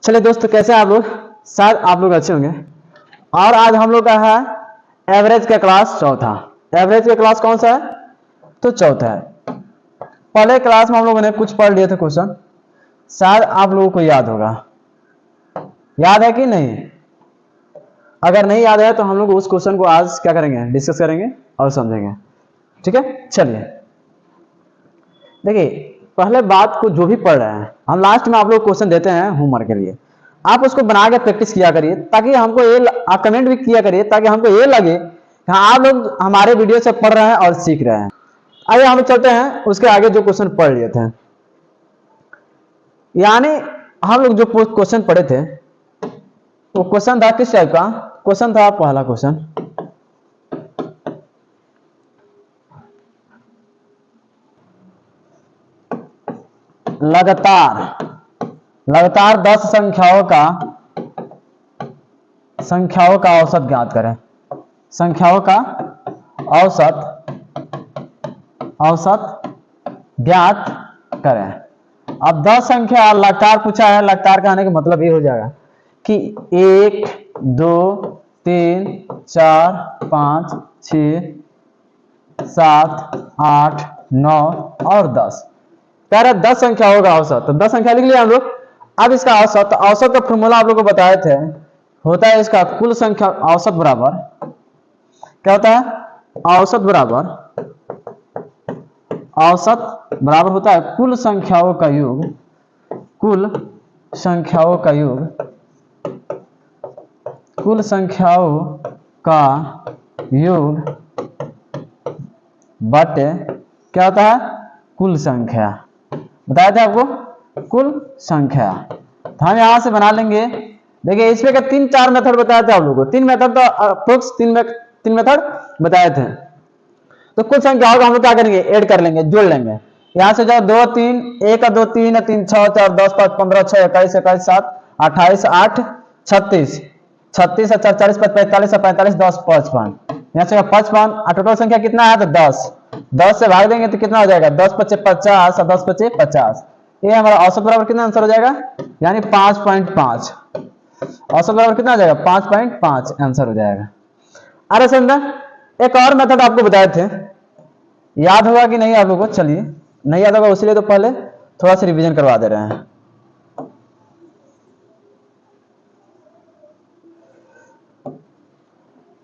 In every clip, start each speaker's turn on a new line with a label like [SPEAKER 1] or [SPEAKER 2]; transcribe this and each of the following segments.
[SPEAKER 1] चलिए दोस्तों, कैसे हैं आप लोग? शायद आप लोग अच्छे होंगे। और आज हम लोग का है एवरेज का क्लास चौथा। एवरेज का क्लास कौन सा है? तो चौथा है। पहले क्लास में हम लोगों ने कुछ पढ़ लिए थे क्वेश्चन, शायद आप लोगों को याद होगा। याद है कि नहीं? अगर नहीं याद है तो हम लोग उस क्वेश्चन को आज क्या करेंगे, डिस्कस करेंगे और समझेंगे। ठीक है, चलिए देखिए, पहले बात को जो भी पढ़ रहे हैं हम लास्ट में आप लोग क्वेश्चन देते हैं होमवर्क के लिए, आप उसको बना के प्रैक्टिस किया करिए, ताकि हमको ये कमेंट भी किया करिए, ताकि हमको ये लगे कि हाँ आप लोग हमारे वीडियो से पढ़ रहे हैं और सीख रहे हैं। आइए हम लोग चलते हैं उसके आगे जो क्वेश्चन पढ़ लिए थे। यानी हम लोग जो क्वेश्चन पढ़े थे वो क्वेश्चन था किस टाइप का? क्वेश्चन था पहला क्वेश्चन, लगातार 10 संख्याओं का औसत ज्ञात करें। संख्याओं का औसत ज्ञात करें। अब 10 संख्या लगातार पूछा है। लगातार का आने का मतलब ये हो जाएगा कि 1 2 3 4 5 6 7 8 9 और 10 कह रहे 10 संख्याओं का औसत। तो 10 संख्या लिख लिया हम लोग। अब इसका औसत का फॉर्मूला आप लोग को बताए थे, होता है इसका कुल संख्या। औसत बराबर क्या होता है? औसत बराबर होता है कुल संख्याओं का योग। कुल संख्याओं का योग बटे क्या होता है? कुल संख्या। बताया था आपको कुल संख्या। तो हम यहां से बना लेंगे। देखिए इसमें का 3-4 मेथड बताए थे आप लोगों को। 3 मेथड तो अप्रोक्स 3 मेथड बताए थे। तो कुल संख्याओं को हम लोग क्या करेंगे? ऐड कर लेंगे, जोड़ लेंगे। यहां से जाओ 2 3 1 2 3 3 6 4 10 5 15 6 21 21 7 28 8 36 36 4 40 45 45 10 55। यहाँ से 55। टोटल संख्या कितना है? तो 10। 10 से भाग देंगे तो कितना हो जाएगा? 10 5 50 और 10 5 50। ये हमारा औसत बराबर कितना आंसर हो जाएगा? यानी 5.5। औसत बराबर कितना हो जाएगा? 5.5 आंसर हो जाएगा। अरे समझा, एक और मेथड आपको बताए थे, याद होगा कि नहीं आप लोगों को? चलिए, नहीं याद होगा उसलिए तो पहले थोड़ा सा रिवीजन करवा दे रहे हैं।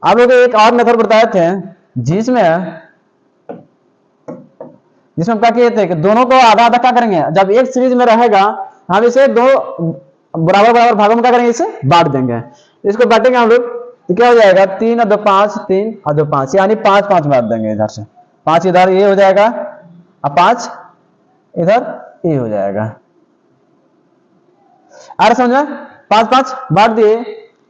[SPEAKER 1] आप लोग एक और मेथड बताए थे जिसमें हम क्या किए थे कि दोनों को आधा आधा क्या करेंगे? जब एक सीरीज में रहेगा हम इसे दो बराबर भागों में क्या करेंगे? इसे बांट देंगे। इसको बांटेंगे हम लोग तो क्या हो जाएगा? 3 और 2 5, 3 और 2 5, यानी 5 5 बांट देंगे। इधर से 5 इधर ये हो जाएगा और 5 इधर ये हो जाएगा। अरे समझा, 5 5 बांट दिए,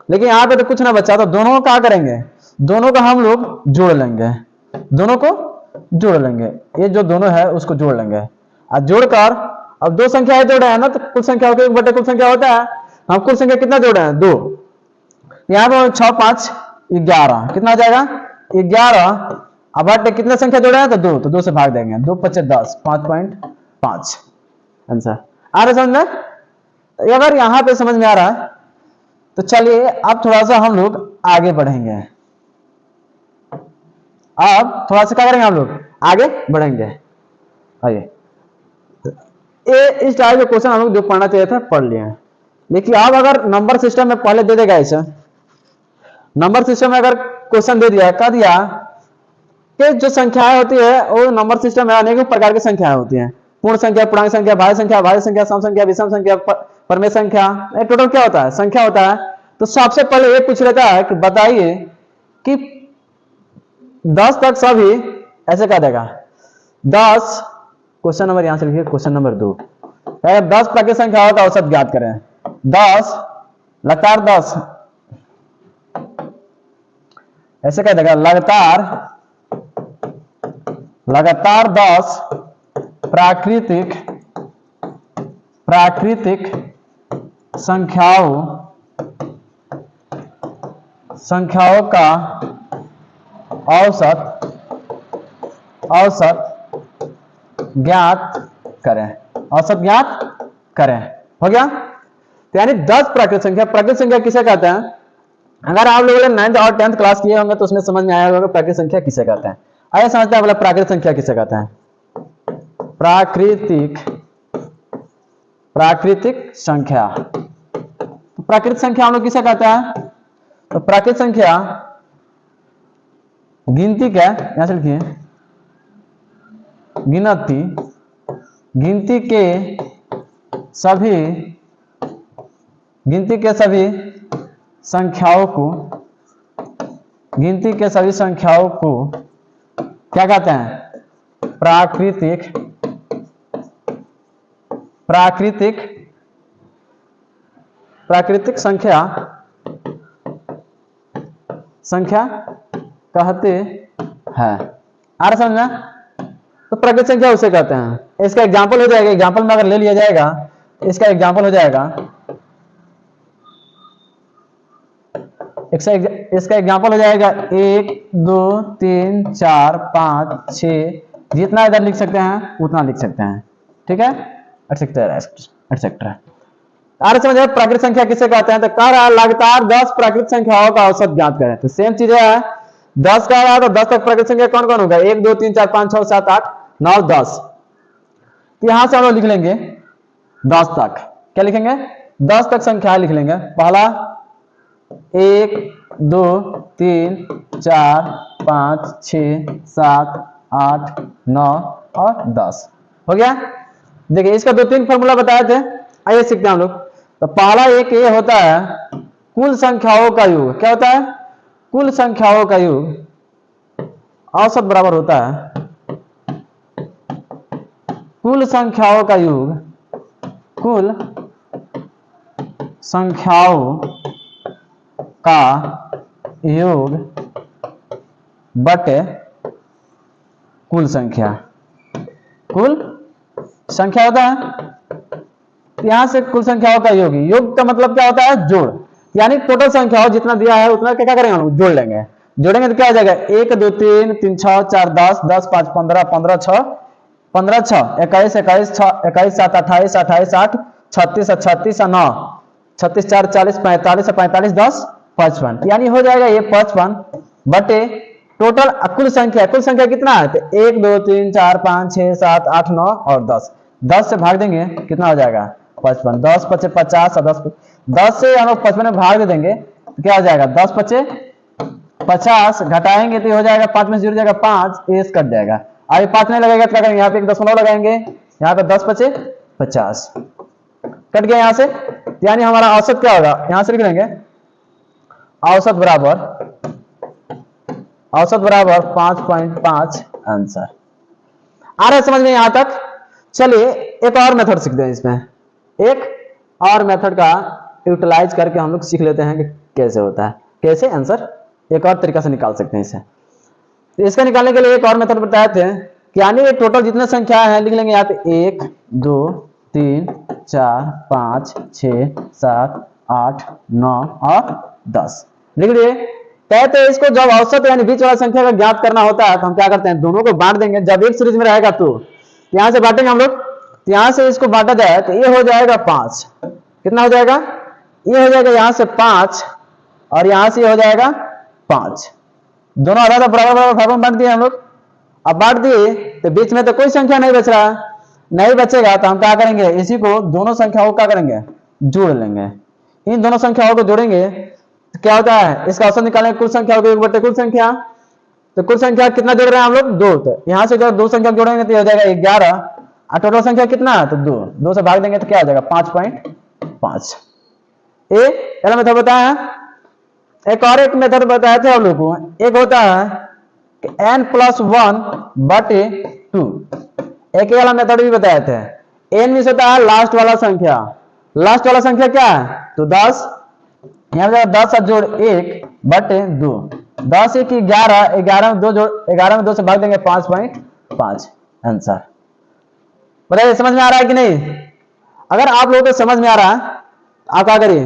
[SPEAKER 1] लेकिन यहाँ पे तो कुछ ना बचा। तो दोनों को क्या करेंगे? दोनों को हम लोग जोड़ लेंगे। दोनों को जोड़ लेंगे, ये जो दोनों है उसको जोड़ लेंगे। और जोड़कर अब 2 संख्याएं जोड़े हैं ना, तो कुल संख्या एक बटे कुल संख्या होता है। हम कुल संख्या कितना जोड़े हैं? 2। यहाँ पे 6 5 11 कितना आ जाएगा? 11। अब बटे कितने संख्या जोड़े हैं? तो 2। तो 2 से भाग देंगे। 2 5 10, 5.5 आंसर। आ रहा समझ में? अगर यहां पे समझ में आ रहा है तो चलिए अब थोड़ा सा हम लोग आगे बढ़ेंगे। अब थोड़ा सा क्या करेंगे? हम लोग आगे बढ़ेंगे। आइए, इस टाइप के क्वेश्चन हम लोग जो पढ़ना चाहिए था पढ़ लिए हैं। देखिए अब अगर नंबर सिस्टम में पहले दे देगा, ऐसा नंबर सिस्टम में अगर क्वेश्चन दे दिया, कह दिया कि जो संख्याएं होती है वो नंबर सिस्टम में अनेक प्रकार की संख्याएं होती हैं। पूर्ण संख्या, पूर्णांक संख्या, भाज्य संख्या, सम संख्या, विषम संख्या, परमेय संख्या। टोटल क्या होता है? संख्या होता है। तो सबसे पहले ये पूछ लेता है कि बताइए कि 10 तक सभी, ऐसे कह देगा 10। क्वेश्चन नंबर यहां से लिखिए, क्वेश्चन नंबर 2। 10 प्राकृतिक संख्याओं का औसत ज्ञात करें। 10 लगातार 10, ऐसे कह देगा लगातार 10 प्राकृतिक संख्याओं का औसत ज्ञात करें। औसत ज्ञात करें। हो गया? तो यानी 10 प्राकृत संख्या। प्राकृत संख्या किसे कहते हैं? अगर आप लोगों ने 9th और 10th क्लास किए होंगे तो उसमें समझ में आया होगा प्राकृत संख्या किसे कहते हैं। आइए समझते हैं बोला प्राकृत संख्या किसे कहते हैं। प्राकृतिक संख्या। तो प्राकृतिक संख्या हम लोग किसे कहते हैं? तो प्राकृतिक संख्या गिनती क्या, यहां से लिखिए, गिनती के सभी संख्याओं को क्या कहते हैं? प्राकृतिक संख्या कहते हैं। आ रहा समझ में? तो प्राकृतिक संख्या उसे कहते हैं। इसका एग्जांपल हो जाएगा, एग्जांपल में अगर ले लिया जाएगा, इसका एग्जांपल हो जाएगा, इसका एग्जांपल हो जाएगा 1 2 3 4 5 6, जितना इधर लिख सकते हैं उतना लिख सकते हैं, ठीक है, एटसेट्रा। आर समझ में? प्राकृतिक संख्या किसे कहते हैं? तो कह रहा है लगातार 10 प्राकृतिक संख्याओं का औसत ज्ञात करें। तो सेम चीज है, 10 का रहा तो 10 तक प्राकृतिक संख्या कौन कौन होगा? 1 2 3 4 5 6 7 8 9 10। यहां से हम लोग लिख लेंगे 10 तक। क्या लिखेंगे? 10 तक संख्या लिख लेंगे। पहला 1 2 3 4 5 6 7 8 9 और 10 हो गया। देखिए इसका 2-3 फॉर्मूला बताए थे, आइए सीखते हैं हम लोग। तो पहला एक ये होता है कुल संख्याओं का योग। क्या होता है? कुल संख्याओं का योग औसत बराबर होता है कुल संख्याओं का योग बटे कुल संख्या होता है। यहां से कुल संख्याओं का योग का मतलब क्या होता है? जोड़। यानी टोटल संख्याओं जितना दिया है उतना क्या करेंगे हम लोग? जोड़ लेंगे। जोड़ेंगे तो क्या हो जाएगा? 1 2 3 3 6 4 10 10 5 15 15 6 15 6 21 21 6 21 7 28 28 8 36 36 9 36 4 40 45 45 10 55। यानी हो जाएगा ये 55 बटे टोटल कुल संख्या कितना है? तो 1 2 3 4 5 6 7 8 9 और 10। 10 से भाग देंगे कितना हो जाएगा? 55। 10 5 50 और 10 से हम लोग 55 में भाग दे देंगे तो क्या हो जाएगा? 10 5 50 घटाएंगे तो हो जाएगा 5 में 0 जाएगा 5, एस कट जाएगा। आगे 5 नहीं लगेगा तो क्या करेंगे? यहाँ पे एक दशमलव लगाएंगे, यहाँ पे 10 5 50 कट गया यहाँ से। यानी हमारा औसत क्या होगा? यहां से लिख लेंगे औसत बराबर 5.5 आंसर। आ रहा है समझ में यहां तक? चलिए एक और मेथड सीखते हैं। इसमें एक और मेथड का यूटिलाइज करके हम लोग सीख लेते हैं कि कैसे होता है, कैसे आंसर एक और तरीका से निकाल सकते हैं इसे। तो इसका निकालने के लिए एक और मेथड बताए थे कि यानी ये टोटल जितने संख्या है लिख लेंगे यहाँ पे 1 2 3 4 5 6 7 8 9 और 10 लिख लिए। कहते हैं इसको जब औसत यानी बीच वाला संख्या का ज्ञात करना होता है तो हम क्या करते हैं? दोनों को बांट देंगे। जब एक सीरीज में रहेगा तो यहां से बांटेंगे हम लोग, यहां से इसको बांटा जाए तो ये हो जाएगा 5। कितना हो जाएगा? ये हो जाएगा यहां से 5 और यहां से ये हो जाएगा 5। दोनों आधा बराबर भागों में बांट दिए हम लोग। अब बांट दिए तो बीच में तो कोई संख्या नहीं बच रहा, नहीं बचेगा तो हम क्या करेंगे? इसी को दोनों संख्याओं को क्या करेंगे? जोड़ लेंगे। इन दोनों संख्याओं को जोड़ेंगे तो क्या होता है? इसका औसत निकालेंगे कुल संख्या को 1 बटे कुल संख्या। तो कुल संख्या कितना जोड़ रहे हैं हम लोग? 2। तो यहां से जब 2 संख्या जोड़ेंगे तो हो जाएगा 11 और टोटल संख्या कितना है? तो 2 से भाग देंगे तो क्या हो जाएगा? 5.5। ये मेथड बताया। एक और एक मेथड बताए थे हम लोग को, एक होता है कि n+1 बटे 2। एक वाला मेथड भी बताए थे। n में होता है लास्ट वाला संख्या। लास्ट वाला संख्या क्या है? तो 10। यहाँ पे 10 जोड़ 1 बटे 2। 10 1 11, 11 में 2 जोड़ 11 में 2 से भाग देंगे 5.5 आंसर। बताइए समझ में आ रहा है कि नहीं? अगर आप लोगों को समझ में आ रहा है आप क्या करिए?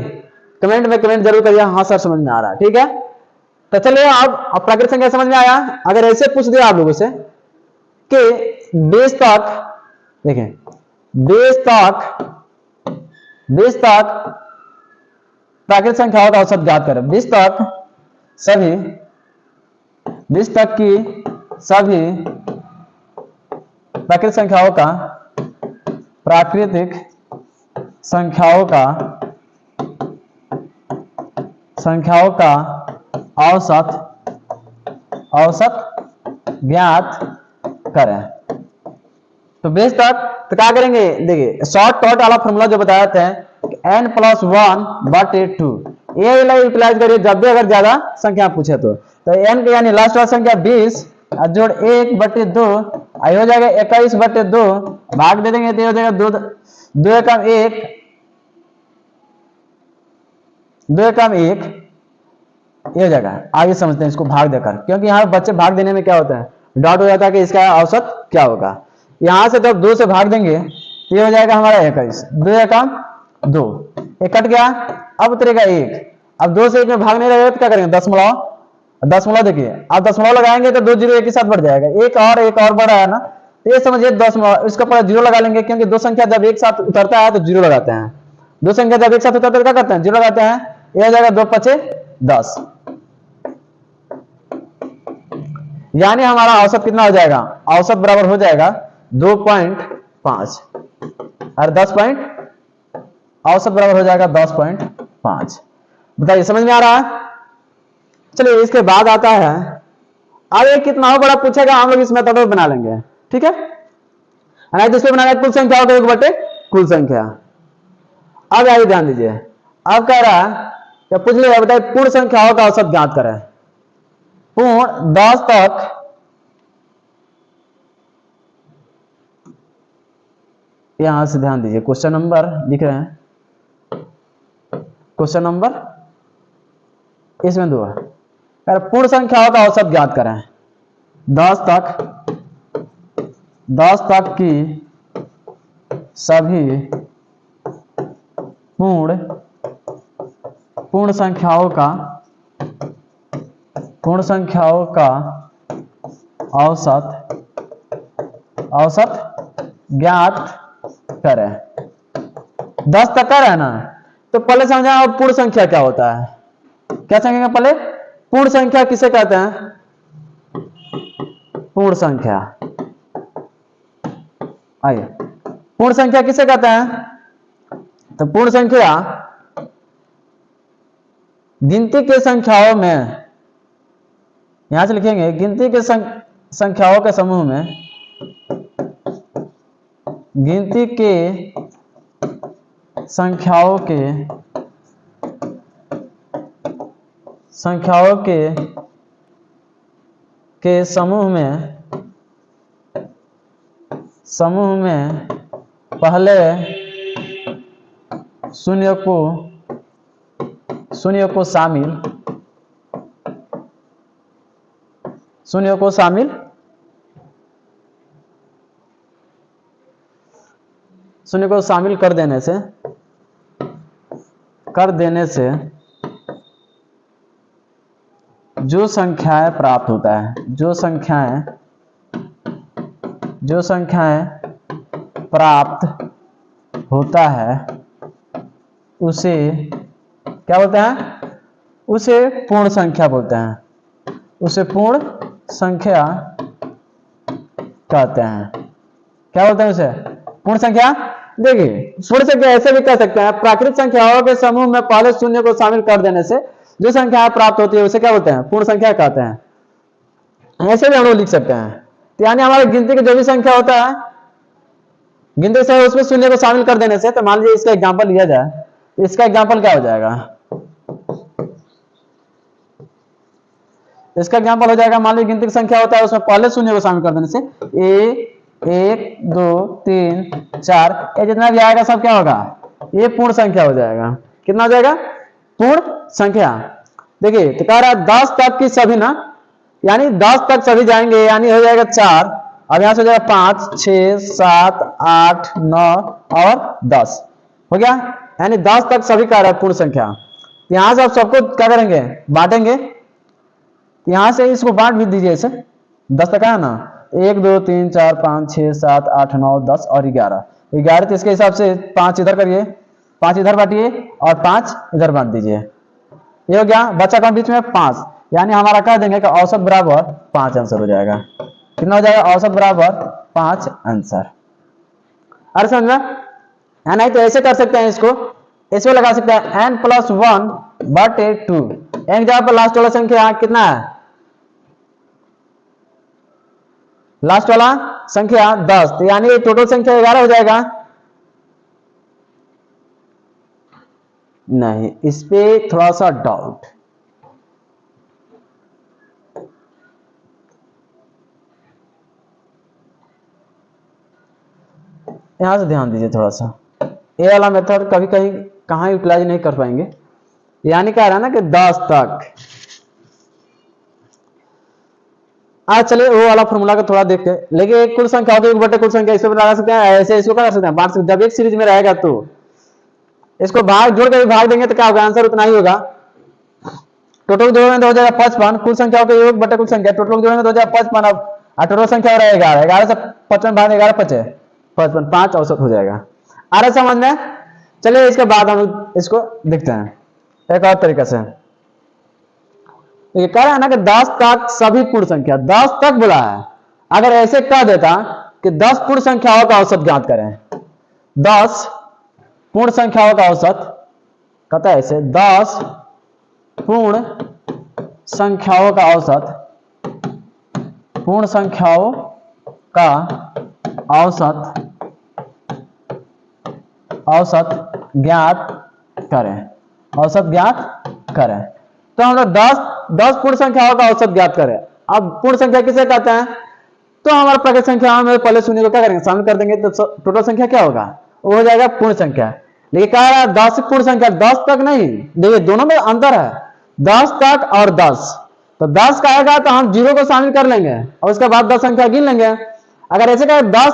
[SPEAKER 1] कमेंट में कमेंट जरूर करिए हाँ सर समझ में आ रहा है, ठीक है। तो चलिए अब प्राकृतिक संख्या समझ में आया। अगर ऐसे पूछ दिया आप लोगों से कि बेस तक, देखें बेस तक प्राकृतिक संख्याओं का औसत ज्ञात करें। 20 तक की सभी प्राकृतिक संख्याओं का औसत ज्ञात करें। तो 20 तक तो क्या करेंगे, देखिए शॉर्टकट वाला फॉर्मूला जो बताया था n+1/2 ये यूटिलाइज करिए जब भी अगर ज्यादा संख्या पूछे तो n के यानी लास्ट वाला संख्या 20 जोड़ 1/2 आई हो जाएगा 21/2 भाग दे देंगे तो हो जाएगा 2 एकम 1 ये हो जाएगा। आगे समझते हैं इसको भाग देकर, क्योंकि यहाँ बच्चे भाग देने में क्या होता है डाउट हो जाता है कि इसका औसत क्या होगा। यहां से जब 2 से भाग देंगे ये हो जाएगा हमारा 21, 2 एकम 2 एक कट गया, अब उतरेगा 1। अब 2 से 1 में भाग नहीं रहेगा तो क्या करेंगे दशमलव देखिए अब दशमलव लगाएंगे तो 2 जीरो एक ही साथ बढ़ जाएगा, एक और बढ़ा है ना, तो ये समझिए दशमलव इसका पूरा जीरो लगा लेंगे, क्योंकि दो संख्या जब एक साथ उतरता है तो जीरो लगाते हैं, दो संख्या जब एक साथ उतरता है तो क्या करते हैं जीरो लगाते हैं। ये हो जाएगा 2 5 10, यानी हमारा औसत कितना हो जाएगा, औसत बराबर हो जाएगा 2.5 और 10 पॉइंट औसत बराबर हो जाएगा 10.5। बताइए समझ में आ रहा है। चलिए इसके बाद आता है अब ये कितना हो बड़ा पूछेगा, हम लोग इस मेथड में बना लेंगे, ठीक है। जिसपे बनाना कुल संख्या होगा 1/कुल संख्या। अब आइए ध्यान दीजिए, अब कह रहा है क्या पूछ लिया, बताइए पूर्ण संख्याओं का औसत ज्ञात करें। पूर्ण 10 तक यहां से ध्यान दीजिए क्वेश्चन नंबर लिख रहे हैं, क्वेश्चन नंबर इसमें 2 है, पूर्ण संख्याओं का औसत ज्ञात करें। 10 तक की सभी पूर्ण संख्याओं का औसत ज्ञात करें। 10 तक का है ना, तो पहले समझा पूर्ण संख्या क्या होता है, क्या समझेंगे पहले पूर्ण संख्या किसे कहते हैं। पूर्ण संख्या आइए पूर्ण संख्या किसे कहते हैं, तो पूर्ण संख्या गिनती के संख्याओं में, यहां से लिखेंगे गिनती के संख्याओं के समूह में, गिनती के संख्याओं के समूह में पहले शून्य को शामिल कर देने से जो संख्याएं प्राप्त होता है, जो संख्याएं प्राप्त होता है उसे क्या बोलते हैं, उसे पूर्ण संख्या बोलते हैं, उसे पूर्ण संख्या कहते हैं। क्या बोलते हैं उसे पूर्ण संख्या। देखिए पूर्ण संख्या ऐसे भी कह सकते हैं, प्राकृतिक संख्याओं के समूह में पहले शून्य को शामिल कर देने से जो संख्या प्राप्त होती है उसे क्या बोलते हैं, पूर्ण संख्या कहते हैं। ऐसे भी हम लोग लिख सकते हैं, तो यानी हमारे गिनती की जो भी संख्या होता है, गिनती से उसमें शून्य को शामिल कर देने से, तो मान लीजिए इसका एग्जाम्पल लिया जाए, तो इसका एग्जाम्पल क्या हो जाएगा, इसका एग्जाम्पल हो जाएगा, मान लीजिए गिनती की संख्या होता है उसमें पहले शून्य को शामिल कर देने से 1 2 3 4 ये जितना भी आएगा सब क्या होगा, ये पूर्ण संख्या हो जाएगा। कितना हो जाएगा, पूर्ण संख्या। देखिए तो कह रहा है 10 तक की सभी ना, यानी 10 तक सभी जाएंगे, यानी हो जाएगा 4, अब यहां से हो जाएगा 5 6 7 8 9 और 10 हो गया, यानी 10 तक सभी कह रहा है पूर्ण संख्या। यहां से आप सबको क्या करेंगे, बांटेंगे, यहां से इसको बांट भी दीजिए, इसे 10 तक है ना, 1 2 3 4 5 6 7 8 9 10 और 11 तो इसके हिसाब से 5 इधर करिए, 5 इधर बांटिए और 5 इधर बांट दीजिए। ये हो गया, बचा कौन बीच में 5, यानी हमारा कह देंगे कि औसत बराबर 5 आंसर हो जाएगा। कितना हो जाएगा? औसत बराबर 5 आंसर। अरे समझ में? नहीं तो ऐसे कर सकते हैं, इसको लगा सकते हैं n+1/2। n जगह पर लास्ट वाला संख्या कितना है? लास्ट वाला संख्या 10, तो यानी टोटल संख्या 11 हो जाएगा। नहीं, इस पे थोड़ा सा डाउट। यहां से ध्यान दीजिए थोड़ा सा, ये वाला मेथड कभी कहीं कहां यूटिलाइज नहीं कर पाएंगे। यानी कह रहा है ना कि 10 तक। आज चलिए वो वाला फॉर्मूला को थोड़ा देखते हैं, लेकिन एक कुल संख्या होगी, एक बटे कुल संख्या, इस पे लगा सकते हैं, ऐसे इसको कर सकते हैं, बांट सकते हैं। जब एक सीरीज में रहेगा तो इसको भाग जोड़ के भाग देंगे तो क्या होगा? आंसर उतना ही होगा। टोटल जोड़ेंगे तो हो जाएगा 55। कुल संख्या होगी एक बटे कुल संख्या, टोटल जोड़ेंगे तो हो जाएगा 55। अब टोटल संख्या हो रहा है 11, 11 से 55 भाग 11 बचे 55, 5 औसत हो जाएगा। आ रहा समझ में? चलिए इसके बाद हम इसको देखते हैं एक और तरीके से। ये कह रहा है ना कि 10 तक सभी पूर्ण संख्या, 10 तक बोला है। अगर ऐसे कह देता कि 10 पूर्ण संख्याओं का औसत ज्ञात करें, 10 पूर्ण संख्याओं का औसत, कहता है ऐसे 10 पूर्ण संख्याओं का औसत, पूर्ण संख्याओं का औसत ज्ञात करें, औसत ज्ञात करें। तो हम लोग 10 पूर्ण संख्याओं का औसत ज्ञात करें। अब पूर्ण संख्या किसे कहते हैं? तो हमारा प्रगत संख्या में पहले शून्य को क्या करेंगे? शामिल कर देंगे, तो टोटल संख्या क्या होगा? वो हो जाएगा पूर्ण संख्या। लेकिन कह रहा है 10 पूर्ण संख्या, 10 तक नहीं। देखिए दोनों में अंतर है, 10 तक और 10। तो 10 का आएगा तो हम 0 को शामिल कर लेंगे और उसके बाद 10 संख्या गिन लेंगे। अगर ऐसे कहे 10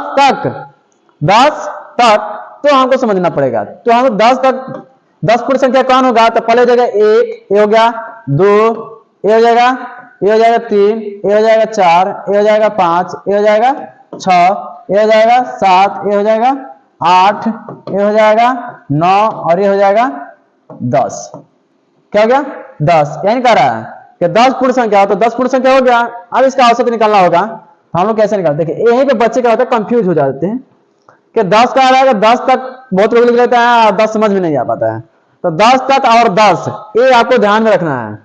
[SPEAKER 1] तक तो हमको समझना पड़ेगा। तो हम 10 तक 10 पूर्ण संख्या कौन होगा? तो पहले हो जाएगा 1, ये हो गया 2, ये हो जाएगा 3, ये हो जाएगा 4, ये हो जाएगा 5, ये हो जाएगा 6, ये हो जाएगा 7, ये हो जाएगा 8, ये हो जाएगा 9 और ये हो जाएगा 10। क्या हो गया? 10। यानी कह रहा है कि 10 पूर्ण संख्या हो तो 10 पूर्ण संख्या हो गया। अब इसका औसत निकालना होगा, तो हम लोग कैसे निकालते हैं? देखिए यहीं पे बच्चे क्या होता है, कंफ्यूज हो जाते हैं कि 10 का आ रहा है, 10 तक बहुत लोग लिख लेते हैं, 10 समझ में नहीं आ पाता है। तो 10 तक और 10, ये आपको ध्यान में रखना है।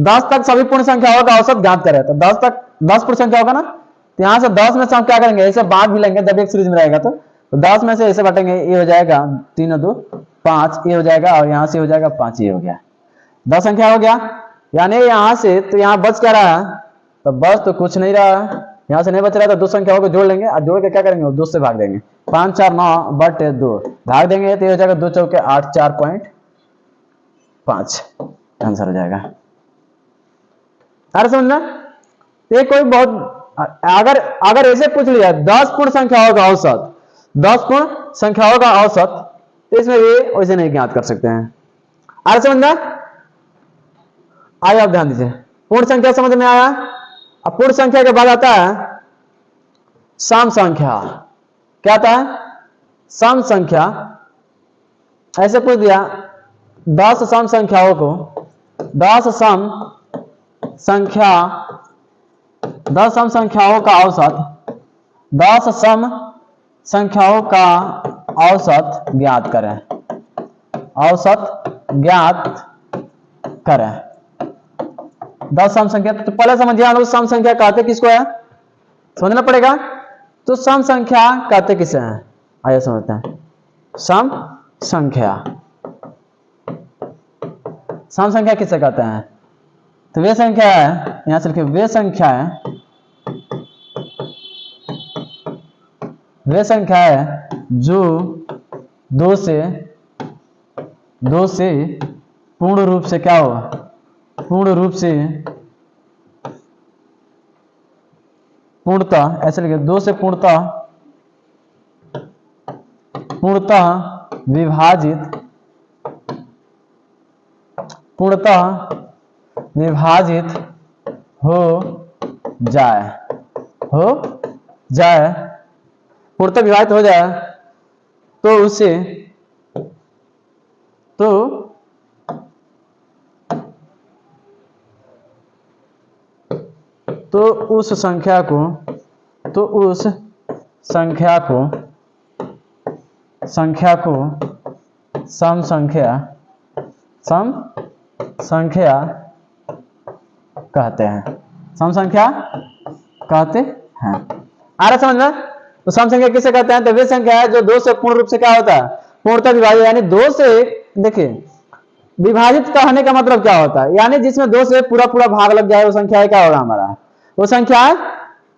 [SPEAKER 1] 10 तक सभी पूर्ण संख्याओं का औसत ज्ञात करें। तो 10 तक 10 पूर्ण संख्या होगा ना, तो यहां से 10 में से हम क्या करेंगे? ऐसे बांट भी लेंगे जब एक सीरीज में रहेगा। तो 10 में से ऐसे बांटेंगे, ये हो जाएगा 3 और 2 5, ये हो जाएगा और यहां से हो जाएगा 5, ये हो गया 10 संख्या हो गया। यानी यहां से तो यहां बच क्या रहा है? तो बच तो कुछ नहीं रहा है, यहां से नहीं बच रहा है, तो 2 संख्याओं को जोड़ लेंगे और जोड़ के क्या करेंगे? 2 से भाग देंगे। 5 4 9/2 भाग देंगे तो ये हो जाएगा 2 चौके 8, 4.5 आंसर हो जाएगा। समझना? ये कोई बहुत, अगर ऐसे पूछ लिया 10 पूर्ण संख्याओं का औसत, 10 पूर्ण संख्याओं का औसत, तो इसमें ये वैसे नहीं ज्ञात कर सकते हैं। समझना? आइए आप ध्यान दीजिए, पूर्ण संख्या समझ में आया। अब पूर्ण संख्या के बाद आता है सम संख्या। क्या आता है? सम संख्या। ऐसे पूछ दिया 10 सम संख्याओं को, 10 सम संख्याओं का औसत, 10 सम संख्याओं का औसत ज्ञात करें, औसत ज्ञात करें। 10 सम संख्या, तो पहले समझिए हम लोग सम संख्या कहते किसको है, समझना पड़ेगा। तो सम संख्या कहते किसे हैं? आइए समझते हैं। सम संख्या, सम संख्या किसे कहते हैं? तो वे संख्या है, यहां से लिखिए, वे संख्या है जो 2 से पूर्ण रूप से क्या हो? पूर्ण रूप से, पूर्णतः, ऐसे लिखिए, 2 से पूर्णतः विभाजित हो जाए, पूर्णतः विभाजित हो जाए, तो उसे तो उस संख्या को सम संख्या कहते हैं। सम संख्या कहते हैं। आ रहा समझ में? तो सम संख्या किसे कहते हैं? तो वे संख्या है जो 2 से पूर्ण रूप से क्या होता है? पूर्णतः विभाजित, यानी 2 से, देखिए विभाजित कहने का मतलब क्या होता है? यानी जिसमें 2 से पूरा पूरा भाग लग जाए वो संख्या क्या होगा हमारा? वो संख्या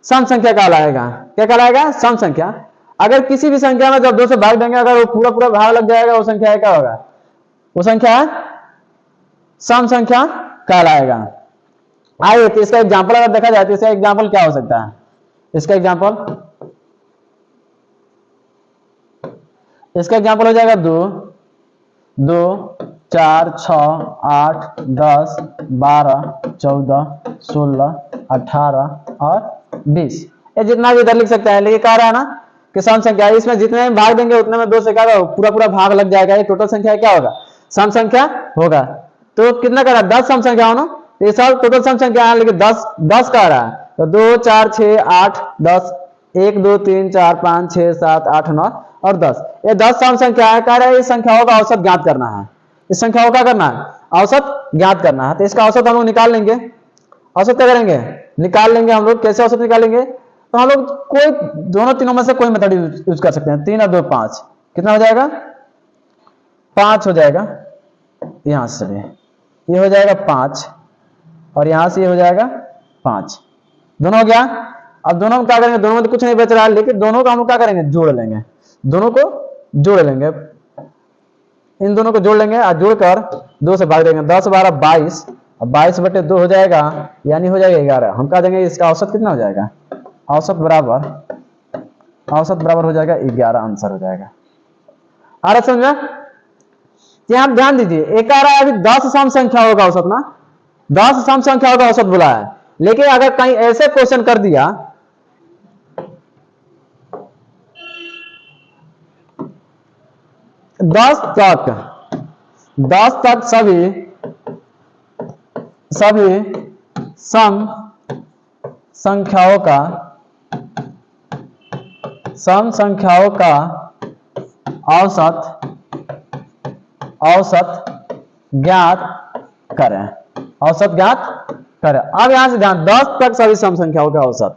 [SPEAKER 1] सम संख्या कहलाएगा। क्या कहलाएगा? सम संख्या। अगर किसी भी संख्या में जब 2 से भाग देंगे अगर वो पूरा पूरा भाग लग जाएगा वो संख्या क्या होगा? वो संख्या सम संख्या कहलाएगा। आइए तो इसका एग्जांपल अगर देखा जाए तो इसका एग्जांपल क्या हो सकता है? इसका एग्जांपल हो जाएगा 2, 4, 6, 8, 10, 12, 14, 16, 18 और 20। ये जितना भी इधर लिख सकते हैं, लेकिन कह रहा है ना कि सम संख्या, इसमें जितने में भाग देंगे उतने में 2 से क्या होगा? पूरा पूरा भाग लग जाएगा। ये टोटल संख्या क्या होगा? सम संख्या होगा। तो कितना कह रहा है? 10 सम संख्या हो ना, ये सब टोटल सम संख्या है, लेकिन 10 कह रहा है। तो 2, 4, 6, 8, 10, 1, 2, 3, 4, 5, 6, 7, 8, 9 और 10। ये 10 सम संख्या है। कह रहा है इस संख्याओं का औसत ज्ञात करना है। इस संख्याओं का करना है? औसत ज्ञात करना है। तो इसका औसत हम लोग निकाल लेंगे। औसत क्या करेंगे? निकाल लेंगे हम लोग। कैसे औसत निकालेंगे? तो हम लोग कोई दोनों तीनों में से कोई मेथड यूज कर सकते हैं। 3 और 2 5, कितना हो जाएगा? 5 हो जाएगा। यहां से ये हो जाएगा 5 और यहां से ये हो जाएगा 5। दोनों हो गया। अब दोनों में क्या करेंगे? दोनों में तो कुछ नहीं बच रहा है, लेकिन दोनों को हम लोग क्या करेंगे? जोड़ लेंगे। दोनों को जोड़ लेंगे। इन दोनों को जोड़ लेंगे और जोड़कर 2 से भाग देंगे। 10, 12, 22 और 22/2 हो जाएगा, यानी हो जाएगा 11। हम कह देंगे इसका औसत कितना हो जाएगा? औसत बराबर हो जाएगा 11। आंसर हो जाएगा। आ रहा समझ में? यहां ध्यान दीजिए, एक आ रहा है अभी 10 सम संख्याओं का औसत ना, 10 सम संख्याओं का औसत बोला है। लेकिन अगर कहीं ऐसे क्वेश्चन कर दिया 10 तक सभी सम संख्याओं का औसत ज्ञात करें। अब यहां से ध्यान, 10 तक सभी सम संख्याओं का औसत।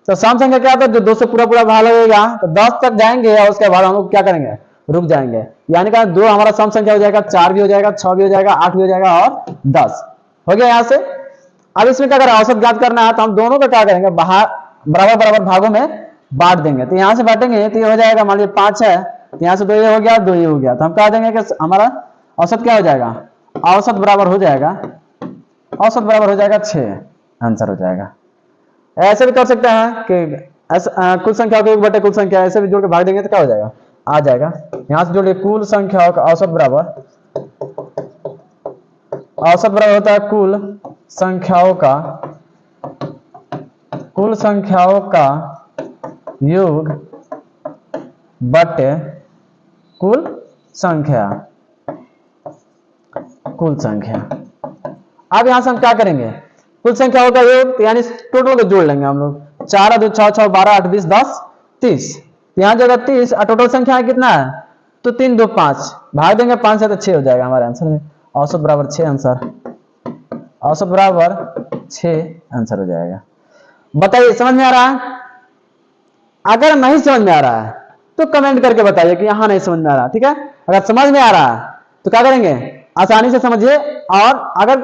[SPEAKER 1] तो सम संख्या क्या होता है? जो 2 से पूरा पूरा भाग लगेगा। तो 10 तक जाएंगे और उसके बाद हम लोग क्या करेंगे? रुक जाएंगे। यानी कि 2 हमारा सम संख्या हो जाएगा, 4 भी हो जाएगा, 6 भी हो जाएगा, 8 भी हो जाएगा और 10 हो गया यहां से। अब इसमें क्या करें? औसत ज्ञात करना है, तो हम दोनों को क्या करेंगे? बराबर भागों में बांट देंगे। तो यहां से बांटेंगे तो ये हो जाएगा, मान लीजिए 5 है तो यहां से 2 ये हो गया, 2 ये हो गया। तो हम कह देंगे कि हमारा औसत क्या हो जाएगा? औसत बराबर हो जाएगा 6। आंसर हो जाएगा। ऐसे भी कर सकते हैं कि कुल संख्या को 1/कुल संख्या, ऐसे भी जोड़ के भाग देंगे तो क्या हो जाएगा? आ जाएगा। यहां से जोड़िए, कुल संख्याओं का औसत बराबर होता है कुल संख्याओं का योग बटे कुल संख्या। अब यहां से हम क्या करेंगे? कुल संख्याओं का योग यानी टोटल को जोड़ लेंगे हम लोग। 4 2 6 6 12 8 20 10 30। यहां जगह 30 और टोटल संख्या है कितना है? तो 3 2 5 भाग देंगे 5 से तो 6 हो जाएगा हमारे आंसर में। औसत बराबर 6 आंसर। औसत बराबर 6 आंसर हो जाएगा। बताइए समझ में आ रहा है? अगर नहीं समझ में आ रहा है तो कमेंट करके बताइए कि यहां नहीं समझ में आ रहा। ठीक है? अगर समझ में आ रहा है तो क्या करेंगे? आसानी से समझिए, और अगर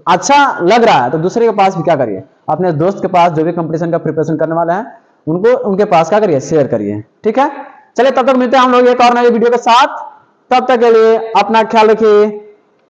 [SPEAKER 1] अच्छा लग रहा है तो दूसरे के पास भी क्या करिए? अपने दोस्त के पास जो भी कंपटीशन का प्रिपरेशन करने वाले हैं उनके पास क्या करिए? शेयर करिए। ठीक है? चलिए तब तक मिलते हैं हम लोग एक और नई वीडियो के साथ। तब तक के लिए अपना ख्याल रखिए।